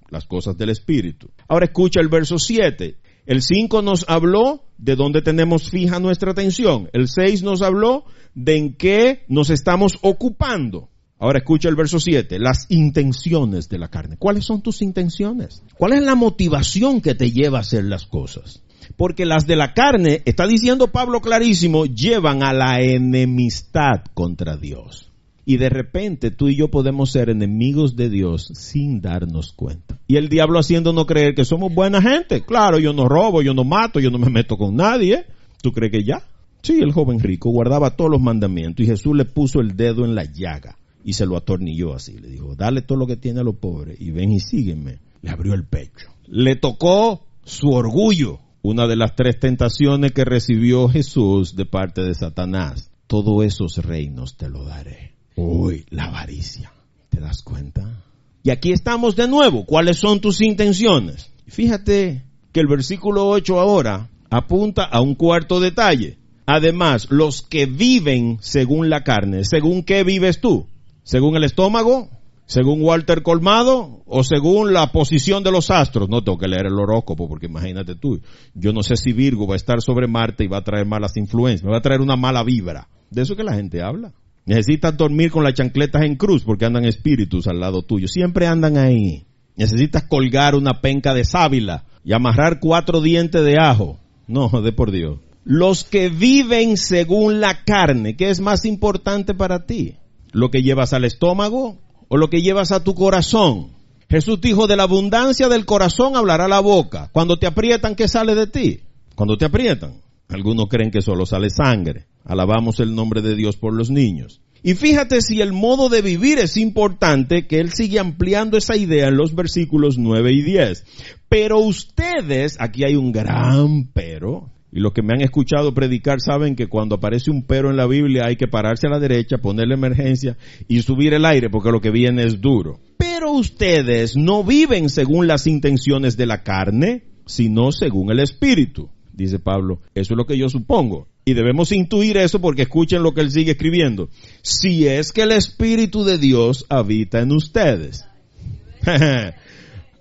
las cosas del espíritu. Ahora escucha el verso 7. El 5 nos habló de dónde tenemos fija nuestra atención. El 6 nos habló de en qué nos estamos ocupando. Ahora escucha el verso 7. Las intenciones de la carne. ¿Cuáles son tus intenciones? ¿Cuál es la motivación que te lleva a hacer las cosas? Porque las de la carne, está diciendo Pablo clarísimo, llevan a la enemistad contra Dios. Y de repente tú y yo podemos ser enemigos de Dios sin darnos cuenta. Y el diablo haciéndonos creer que somos buena gente. Claro, yo no robo, yo no mato, yo no me meto con nadie. ¿Tú crees que ya? Sí, el joven rico guardaba todos los mandamientos y Jesús le puso el dedo en la llaga y se lo atornilló así. Le dijo, dale todo lo que tiene a los pobres y ven y sígueme. Le abrió el pecho. Le tocó su orgullo. Una de las 3 tentaciones que recibió Jesús de parte de Satanás. Todos esos reinos te lo daré. Uy, la avaricia. ¿Te das cuenta? Y aquí estamos de nuevo. ¿Cuáles son tus intenciones? Fíjate que el versículo 8 ahora apunta a un cuarto detalle. Además, los que viven según la carne. ¿Según qué vives tú? ¿Según el estómago? ¿Según Walter Colmado? ¿O según la posición de los astros? No tengo que leer el horóscopo porque imagínate tú. Yo no sé si Virgo va a estar sobre Marte y va a traer malas influencias. Me va a traer una mala vibra. De eso que la gente habla. Necesitas dormir con las chancletas en cruz porque andan espíritus al lado tuyo. Siempre andan ahí. Necesitas colgar una penca de sábila y amarrar 4 dientes de ajo. No, de por Dios. Los que viven según la carne, ¿qué es más importante para ti? ¿Lo que llevas al estómago o lo que llevas a tu corazón? Jesús dijo, de la abundancia del corazón hablará la boca. Cuando te aprietan, ¿qué sale de ti? Cuando te aprietan. Algunos creen que solo sale sangre. Alabamos el nombre de Dios por los niños. Y fíjate si el modo de vivir es importante, que él sigue ampliando esa idea en los versículos 9 y 10. Pero ustedes, aquí hay un gran pero, y los que me han escuchado predicar saben que cuando aparece un pero en la Biblia hay que pararse a la derecha, ponerle emergencia y subir el aire porque lo que viene es duro. Pero ustedes no viven según las intenciones de la carne, sino según el Espíritu. Dice Pablo, eso es lo que yo supongo. Y debemos intuir eso porque escuchen lo que él sigue escribiendo. Si es que el Espíritu de Dios habita en ustedes.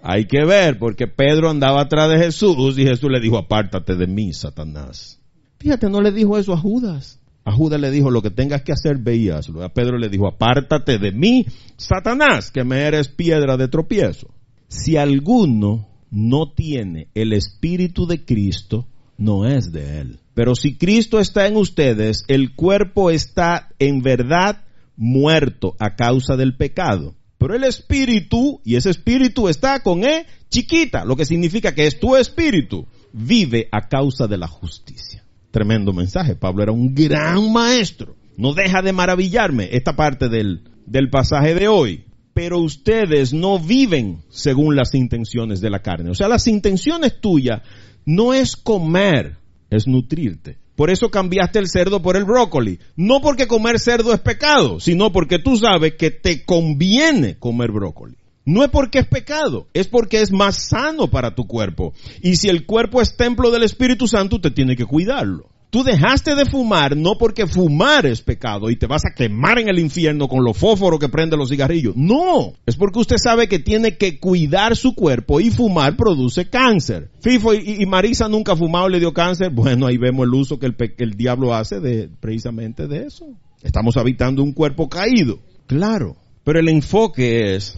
Hay que ver, porque Pedro andaba atrás de Jesús y Jesús le dijo, apártate de mí, Satanás. Fíjate, no le dijo eso a Judas. A Judas le dijo, lo que tengas que hacer, ve y hazlo. A Pedro le dijo, apártate de mí, Satanás, que me eres piedra de tropiezo. Si alguno no tiene el Espíritu de Cristo, no es de él. Pero si Cristo está en ustedes, el cuerpo está en verdad muerto a causa del pecado. Pero el espíritu, y ese espíritu está con E chiquita, lo que significa que es tu espíritu, vive a causa de la justicia. Tremendo mensaje. Pablo era un gran maestro. No deja de maravillarme esta parte del pasaje de hoy. Pero ustedes no viven según las intenciones de la carne. O sea, las intenciones tuyas no es comer, es nutrirte. Por eso cambiaste el cerdo por el brócoli. No porque comer cerdo es pecado, sino porque tú sabes que te conviene comer brócoli. No es porque es pecado, es porque es más sano para tu cuerpo. Y si el cuerpo es templo del Espíritu Santo, te tiene que cuidarlo. Tú dejaste de fumar no porque fumar es pecado y te vas a quemar en el infierno con los fósforos que prenden los cigarrillos. No, es porque usted sabe que tiene que cuidar su cuerpo y fumar produce cáncer. Fifo y Marisa nunca ha fumado y le dio cáncer. Bueno, ahí vemos el uso que el diablo hace precisamente de eso. Estamos habitando un cuerpo caído. Claro, pero el enfoque es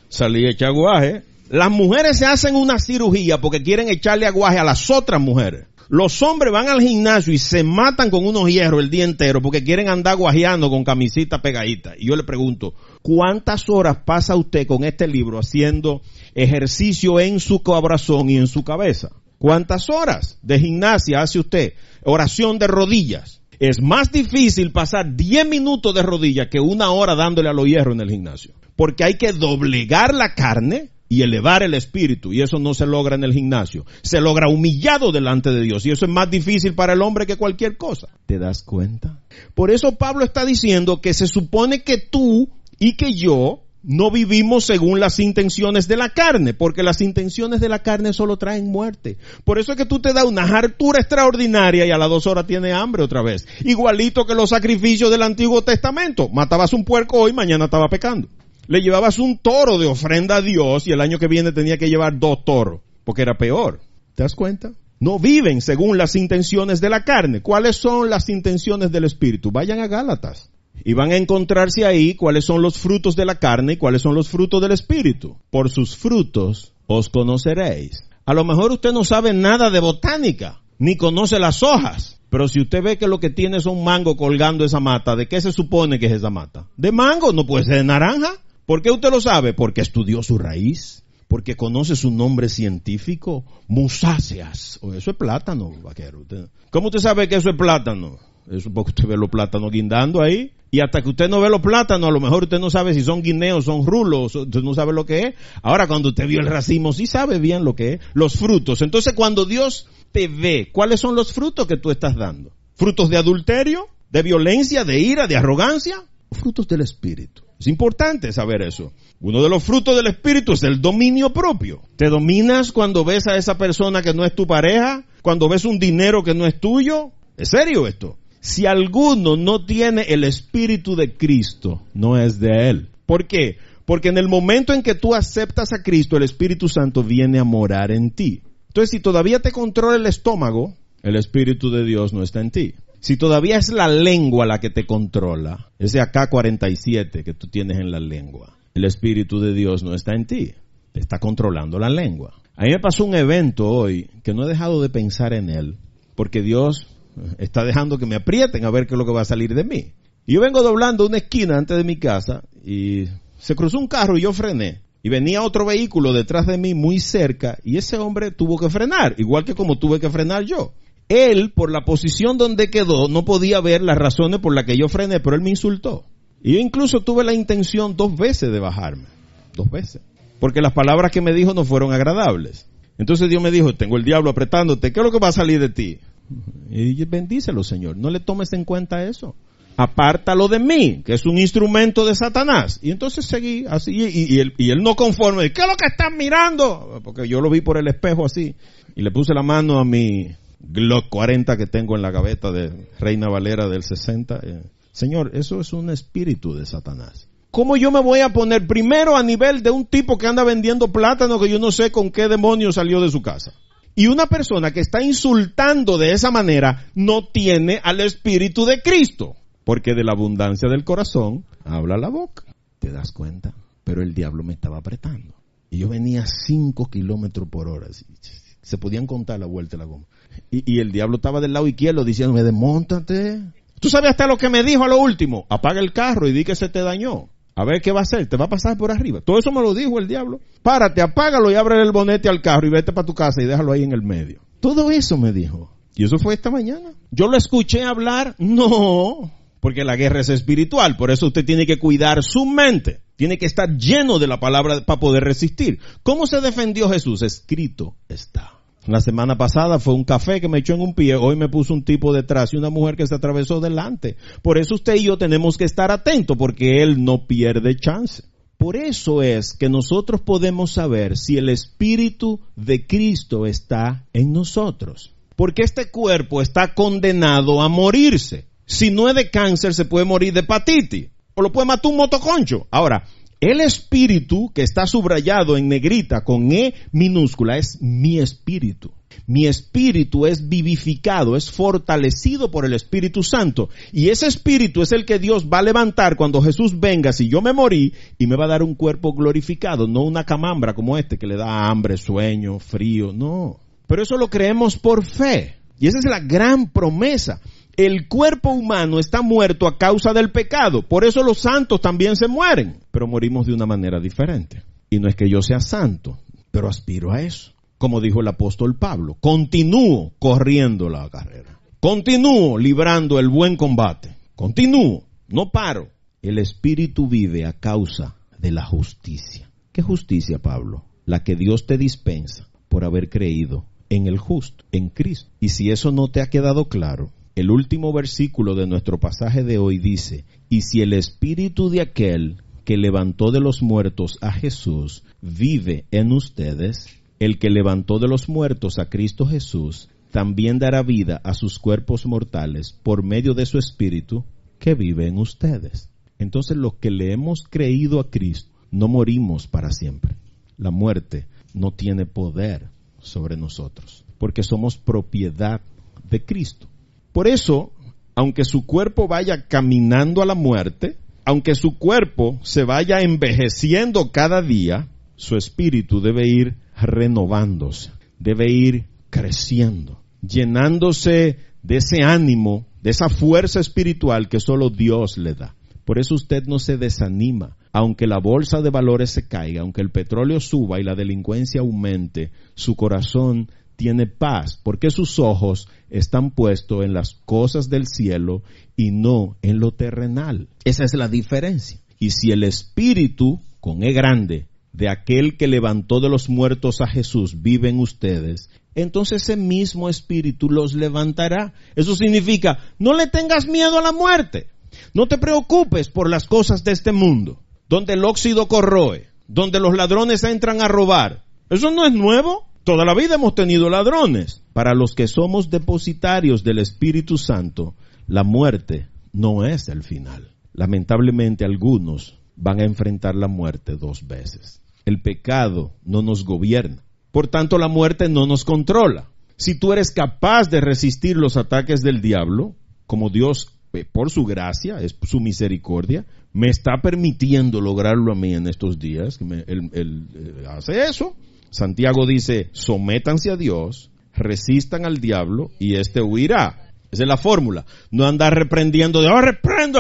salir a echar aguaje. Las mujeres se hacen una cirugía porque quieren echarle aguaje a las otras mujeres. Los hombres van al gimnasio y se matan con unos hierros el día entero porque quieren andar guajeando con camisita pegadita. Y yo le pregunto, ¿cuántas horas pasa usted con este libro haciendo ejercicio en su corazón y en su cabeza? ¿Cuántas horas de gimnasia hace usted? Oración de rodillas. Es más difícil pasar 10 minutos de rodillas que 1 hora dándole a los hierros en el gimnasio. Porque hay que doblegar la carne y elevar el espíritu, y eso no se logra en el gimnasio. Se logra humillado delante de Dios, y eso es más difícil para el hombre que cualquier cosa. ¿Te das cuenta? Por eso Pablo está diciendo que se supone que tú y que yo no vivimos según las intenciones de la carne, porque las intenciones de la carne solo traen muerte. Por eso es que tú te das una hartura extraordinaria y a las 2 horas tienes hambre otra vez. Igualito que los sacrificios del Antiguo Testamento. Matabas un puerco hoy, mañana estaba pecando. Le llevabas un toro de ofrenda a Dios y el año que viene tenía que llevar 2 toros, porque era peor. ¿Te das cuenta? No viven según las intenciones de la carne. ¿Cuáles son las intenciones del Espíritu? Vayan a Gálatas y van a encontrarse ahí cuáles son los frutos de la carne y cuáles son los frutos del Espíritu. Por sus frutos os conoceréis. A lo mejor usted no sabe nada de botánica, ni conoce las hojas. Pero si usted ve que lo que tiene son mango colgando esa mata, ¿de qué se supone que es esa mata? De mango, no puede ser de naranja. ¿Por qué usted lo sabe? Porque estudió su raíz, porque conoce su nombre científico, musáceas. O eso es plátano, vaquero. ¿Cómo usted sabe que eso es plátano? Eso porque usted ve los plátanos guindando ahí. Y hasta que usted no ve los plátanos, a lo mejor usted no sabe si son guineos, son rulos, usted no sabe lo que es. Ahora cuando usted vio el racimo, sí sabe bien lo que es. Los frutos. Entonces cuando Dios te ve, ¿cuáles son los frutos que tú estás dando? ¿Frutos de adulterio? ¿De violencia? ¿De ira? ¿De arrogancia? Frutos del Espíritu. Es importante saber eso. Uno de los frutos del Espíritu es el dominio propio. ¿Te dominas cuando ves a esa persona que no es tu pareja? ¿Cuando ves un dinero que no es tuyo? ¿Es serio esto? Si alguno no tiene el Espíritu de Cristo, no es de él. ¿Por qué? Porque en el momento en que tú aceptas a Cristo, el Espíritu Santo viene a morar en ti. Entonces, si todavía te controla el estómago, el Espíritu de Dios no está en ti. Si todavía es la lengua la que te controla, ese AK-47 que tú tienes en la lengua, el Espíritu de Dios no está en ti. Te está controlando la lengua. A mí me pasó un evento hoy que no he dejado de pensar en él, porque Dios está dejando que me aprieten a ver qué es lo que va a salir de mí. Y yo vengo doblando una esquina antes de mi casa y se cruzó un carro y yo frené. Y venía otro vehículo detrás de mí muy cerca y ese hombre tuvo que frenar, igual que como tuve que frenar yo. Él, por la posición donde quedó, no podía ver las razones por las que yo frené, pero él me insultó. Y yo incluso tuve la intención 2 veces de bajarme. 2 veces. Porque las palabras que me dijo no fueron agradables. Entonces Dios me dijo, tengo el diablo apretándote, ¿qué es lo que va a salir de ti? Y bendícelo, Señor, no le tomes en cuenta eso. Apártalo de mí, que es un instrumento de Satanás. Y entonces seguí así, y él no conforme, ¿qué es lo que estás mirando? Porque yo lo vi por el espejo así, y le puse la mano a mi Glock 40 que tengo en la gaveta de Reina Valera del 60. Señor, eso es un espíritu de Satanás. ¿Cómo yo me voy a poner primero a nivel de un tipo que anda vendiendo plátano que yo no sé con qué demonio salió de su casa? Y una persona que está insultando de esa manera no tiene al Espíritu de Cristo. Porque de la abundancia del corazón habla la boca. ¿Te das cuenta? Pero el diablo me estaba apretando. Y yo venía 5 kilómetros por hora. Se podían contar la vuelta de la goma. Y el diablo estaba del lado izquierdo diciéndome, desmóntate. ¿Tú sabes hasta lo que me dijo a lo último? Apaga el carro y di que se te dañó. A ver qué va a hacer, te va a pasar por arriba. Todo eso me lo dijo el diablo. Párate, apágalo y ábrele el bonete al carro y vete para tu casa y déjalo ahí en el medio. Todo eso me dijo. Y eso fue esta mañana. ¿Yo lo escuché hablar? No. Porque la guerra es espiritual, por eso usted tiene que cuidar su mente. Tiene que estar lleno de la palabra para poder resistir. ¿Cómo se defendió Jesús? Escrito está. La semana pasada fue un café que me echó en un pie, hoy me puso un tipo detrás y una mujer que se atravesó delante. Por eso usted y yo tenemos que estar atentos, porque él no pierde chance. Por eso es que nosotros podemos saber si el Espíritu de Cristo está en nosotros. Porque este cuerpo está condenado a morirse. Si no es de cáncer, se puede morir de hepatitis. O lo puede matar un motoconcho. Ahora, el espíritu que está subrayado en negrita con E minúscula es mi espíritu. Mi espíritu es vivificado, es fortalecido por el Espíritu Santo. Y ese espíritu es el que Dios va a levantar cuando Jesús venga, si yo me morí, y me va a dar un cuerpo glorificado, no una camambra como este que le da hambre, sueño, frío, no. Pero eso lo creemos por fe. Y esa es la gran promesa. El cuerpo humano está muerto a causa del pecado. Por eso los santos también se mueren. Pero morimos de una manera diferente. Y no es que yo sea santo, pero aspiro a eso. Como dijo el apóstol Pablo, continúo corriendo la carrera. Continúo librando el buen combate. Continúo, no paro. El Espíritu vive a causa de la justicia. ¿Qué justicia, Pablo? La que Dios te dispensa por haber creído en el justo, en Cristo. Y si eso no te ha quedado claro, el último versículo de nuestro pasaje de hoy dice, y si el espíritu de aquel que levantó de los muertos a Jesús vive en ustedes, el que levantó de los muertos a Cristo Jesús también dará vida a sus cuerpos mortales por medio de su espíritu que vive en ustedes. Entonces los que le hemos creído a Cristo no morimos para siempre. La muerte no tiene poder sobre nosotros porque somos propiedad de Cristo. Por eso, aunque su cuerpo vaya caminando a la muerte, aunque su cuerpo se vaya envejeciendo cada día, su espíritu debe ir renovándose, debe ir creciendo, llenándose de ese ánimo, de esa fuerza espiritual que solo Dios le da. Por eso usted no se desanima, aunque la bolsa de valores se caiga, aunque el petróleo suba y la delincuencia aumente, su corazón tiene paz, porque sus ojos están puestos en las cosas del cielo y no en lo terrenal. Esa es la diferencia. Y si el Espíritu, con E grande, de aquel que levantó de los muertos a Jesús vive en ustedes, entonces ese mismo Espíritu los levantará. Eso significa, no le tengas miedo a la muerte. No te preocupes por las cosas de este mundo, donde el óxido corroe, donde los ladrones entran a robar. Eso no es nuevo. Toda la vida hemos tenido ladrones. Para los que somos depositarios del Espíritu Santo, la muerte no es el final. Lamentablemente algunos van a enfrentar la muerte 2 veces. El pecado no nos gobierna. Por tanto, la muerte no nos controla. Si tú eres capaz de resistir los ataques del diablo, como Dios, por su gracia, es su misericordia, me está permitiendo lograrlo a mí en estos días, él hace eso. Santiago dice, sométanse a Dios, resistan al diablo y éste huirá. Esa es la fórmula. No andar reprendiendo reprendo.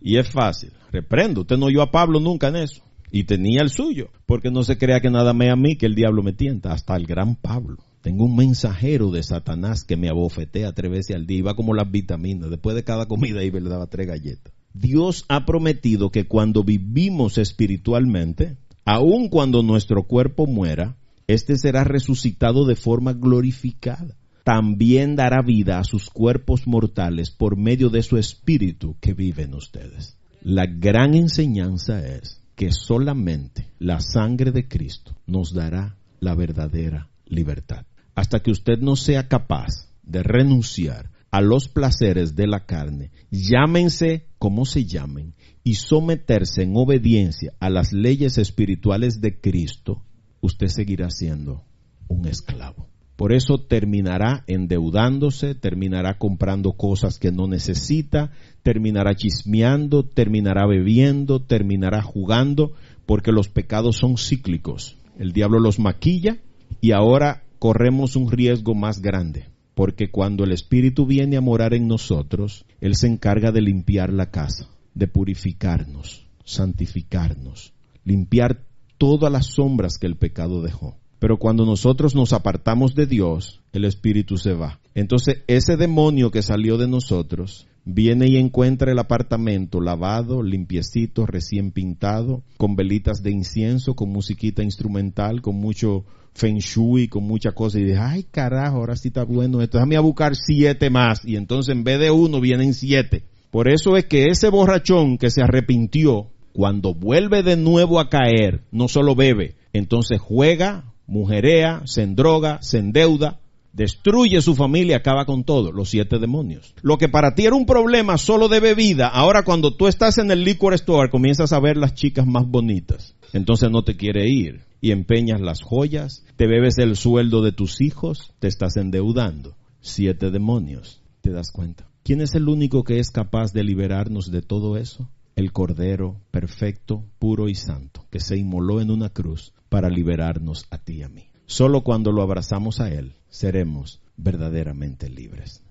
Y es fácil. Reprendo. Usted no oyó a Pablo nunca en eso. Y tenía el suyo. Porque no se crea que nada me a mí, que el diablo me tienta. Hasta el gran Pablo. Tengo un mensajero de Satanás que me abofetea 3 veces al día. Iba como las vitaminas. Después de cada comida iba y le daba 3 galletas. Dios ha prometido que cuando vivimos espiritualmente, aun cuando nuestro cuerpo muera, este será resucitado de forma glorificada. También dará vida a sus cuerpos mortales por medio de su espíritu que vive en ustedes. La gran enseñanza es que solamente la sangre de Cristo nos dará la verdadera libertad. Hasta que usted no sea capaz de renunciar a los placeres de la carne, llámense como se llamen, y someterse en obediencia a las leyes espirituales de Cristo, usted seguirá siendo un esclavo. Por eso terminará endeudándose, terminará comprando cosas que no necesita, terminará chismeando, terminará bebiendo, terminará jugando, porque los pecados son cíclicos. El diablo los maquilla y ahora corremos un riesgo más grande, porque cuando el Espíritu viene a morar en nosotros, Él se encarga de limpiar la casa, de purificarnos, santificarnos, limpiar todas las sombras que el pecado dejó. Pero cuando nosotros nos apartamos de Dios, el Espíritu se va. Entonces ese demonio que salió de nosotros viene y encuentra el apartamento lavado, limpiecito, recién pintado, con velitas de incienso, con musiquita instrumental, con mucho feng shui, con mucha cosa. Y dice, ay carajo, ahora sí está bueno esto. Déjame a buscar 7 más. Y entonces en vez de 1 vienen 7. Por eso es que ese borrachón que se arrepintió, cuando vuelve de nuevo a caer, no solo bebe, entonces juega, mujerea, se endroga, se endeuda, destruye su familia, acaba con todo, los 7 demonios. Lo que para ti era un problema solo de bebida, ahora cuando tú estás en el liquor store comienzas a ver las chicas más bonitas. Entonces no te quiere ir y empeñas las joyas, te bebes el sueldo de tus hijos, te estás endeudando. 7 demonios, ¿te das cuenta? ¿Quién es el único que es capaz de liberarnos de todo eso? El Cordero perfecto, puro y santo, que se inmoló en una cruz para liberarnos a ti y a mí. Solo cuando lo abrazamos a Él, seremos verdaderamente libres.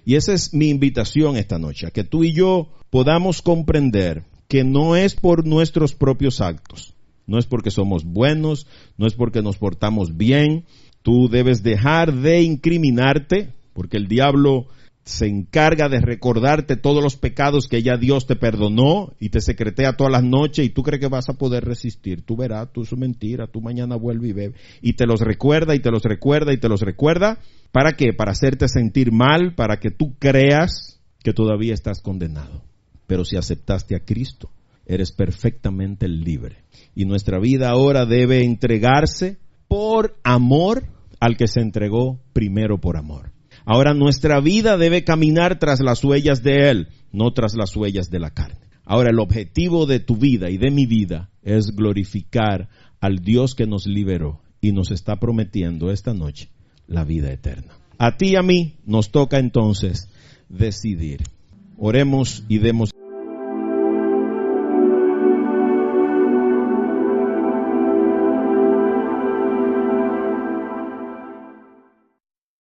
Y esa es mi invitación esta noche, a que tú y yo podamos comprender que no es por nuestros propios actos, no es porque somos buenos, no es porque nos portamos bien. Tú debes dejar de incriminarte, porque el diablo se encarga de recordarte todos los pecados que ya Dios te perdonó y te secretea todas las noches y tú crees que vas a poder resistir. Tú verás, tú es mentira, tú mañana vuelve y bebe. Y te los recuerda y te los recuerda y te los recuerda. ¿Para qué? Para hacerte sentir mal, para que tú creas que todavía estás condenado. Pero si aceptaste a Cristo, eres perfectamente libre. Y nuestra vida ahora debe entregarse por amor al que se entregó primero por amor. Ahora nuestra vida debe caminar tras las huellas de Él, no tras las huellas de la carne. Ahora el objetivo de tu vida y de mi vida es glorificar al Dios que nos liberó y nos está prometiendo esta noche la vida eterna. A ti y a mí nos toca entonces decidir. Oremos y demos